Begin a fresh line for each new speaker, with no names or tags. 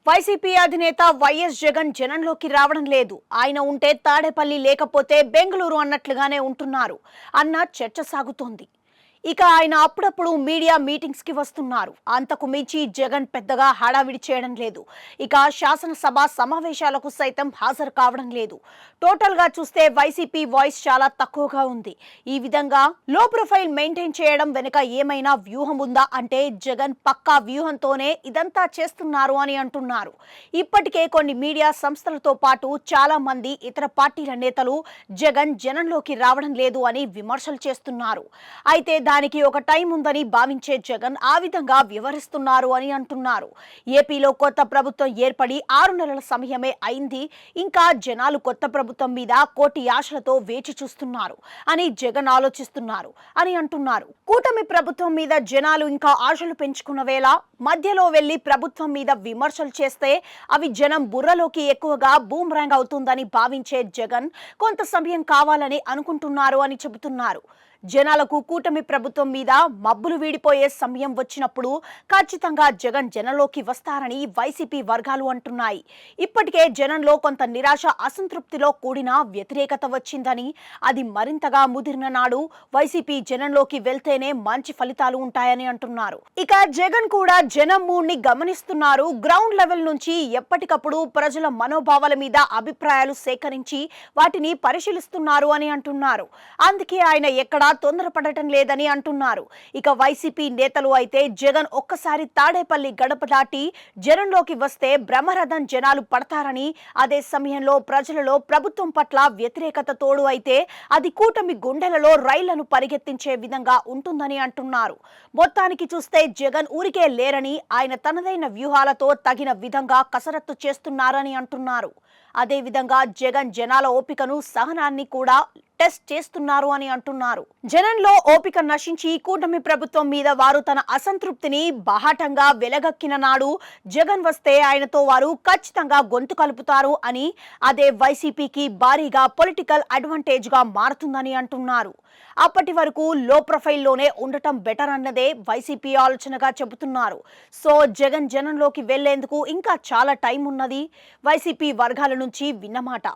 YCP అధినేత YS Jagan జనంలోకి రావడం లేదు. ఆయన ఉంటే తాడేపల్లి లేకపోతే బెంగళూరు అన్నట్లుగానే ఉంటున్నారు అన్న చర్చ సాగుతోంది. ఇక ఆయన అప్పుడప్పుడు మీడియా మీటింగ్స్ కి వస్తున్నారు. అంతకు మించి జగన్ పెద్దగా హడావిడి చేయడం లేదు. ఇక శాసనసభ సమావేశాలకు సైతం హాజరు కావడం లేదు. టోటల్ గా చూస్తే వైసీపీ వాయిస్ చాలా తక్కువగా ఉంది. ఈ విధంగా లో ప్రొఫైల్ మెయింటైన్ చేయడం వెనుక ఏమైనా వ్యూహం ఉందా అంటే జగన్ పక్కా వ్యూహంతోనే ఇదంతా చేస్తున్నారు అని అంటున్నారు. ఇప్పటికే కొన్ని మీడియా సంస్థలతో పాటు చాలా మంది ఇతర పార్టీల నేతలు జగన్ జనంలోకి రావడం లేదు అని విమర్శలు చేస్తున్నారు. అయితే దానికి ఒక టైం ఉందని భావించే జగన్ ఆ విధంగా వ్యవహరిస్తున్నారు అని అంటున్నారు. ఏపీలో కొత్త ప్రభుత్వం ఏర్పడి 6 నెలల సమయమే అయింది. ఇంకా జనాలు కొత్త ప్రభుత్వం మీద కోటి ఆశలతో వేచి చూస్తున్నారు అని జగన్ ఆలోచిస్తున్నారు అని అంటున్నారు. కూటమి ప్రభుత్వం మీద జనాలు ఇంకా ఆశలు పెంచుకున్న వేళ మధ్యలో వెళ్లి ప్రభుత్వం మీద విమర్శలు చేస్తే అవి జనం బుర్రలోకి ఎక్కువగా బూమరాంగ్ అవుతుందని భావించే జగన్ కొంత సమయం కావాలని అనుకుంటున్నారు అని చెబుతున్నారు. జనాలకు కూటమి ప్రభుత్వం మీద మబ్బులు వీడిపోయే సమయం వచ్చినప్పుడు ఖచ్చితంగా జగన్ జనంలోకి వస్తారని వైసీపీ వర్గాలు అంటున్నాయి. ఇప్పటికే జనంలో కొంత నిరాశ, అసంతృప్తిలో కూడిన వ్యతిరేకత వచ్చిందని, అది మరింతగా ముదిరిన నాడు వైసీపీ జనంలోకి వెళ్తేనే మంచి ఫలితాలు ఉంటాయని అంటున్నారు. ఇక జగన్ కూడా జనం మూడ్ని గమనిస్తున్నారు. గ్రౌండ్ లెవెల్ నుంచి ఎప్పటికప్పుడు ప్రజల మనోభావాల మీద అభిప్రాయాలు సేకరించి వాటిని పరిశీలిస్తున్నారు అని అంటున్నారు. అందుకే ఆయన ఎక్కడా తొందరపడటం లేదని అంటున్నారు. ఇక వైసీపీ నేతలు అయితే జగన్ ఒక్కసారి తాడేపల్లి గడప దాటి జనంలోకి వస్తే బ్రహ్మరథం జనాలు పడతారని, అదే సమయంలో ప్రజలలో ప్రభుత్వం పట్ల వ్యతిరేకత తోడు అయితే అది కూటమి గుండెలలో రైళ్లను పరిగెత్తించే విధంగా ఉంటుందని అంటున్నారు. మొత్తానికి చూస్తే జగన్ ఊరికే లేరని, ఆయన తనదైన వ్యూహాలతో తగిన విధంగా కసరత్తు చేస్తున్నారని అంటున్నారు. అదేవిధంగా జగన్ జనాల ఓపికను, సహనాన్ని కూడా టెస్ట్ చేస్తున్నారు అని అంటున్నారు. జనంలో ఓపిక నశించి కూటమి ప్రభుత్వం మీద వారు తన అసంతృప్తిని బాహాటంగా వెలగక్కిన నాడు జగన్ వస్తే ఆయనతో వారు ఖచ్చితంగా గొంతు కలుపుతారు అని, అదే వైసీపీకి భారీగా పొలిటికల్ అడ్వాంటేజ్ గా మారుతుందని అంటున్నారు. అప్పటి వరకు లో ప్రొఫైల్లోనే ఉండటం బెటర్ అన్నదే వైసీపీ ఆలోచనగా చెబుతున్నారు. సో జగన్ జనంలోకి వెళ్లేందుకు ఇంకా చాలా టైం ఉన్నది వైసీపీ వర్గాల నుంచి విన్నమాట.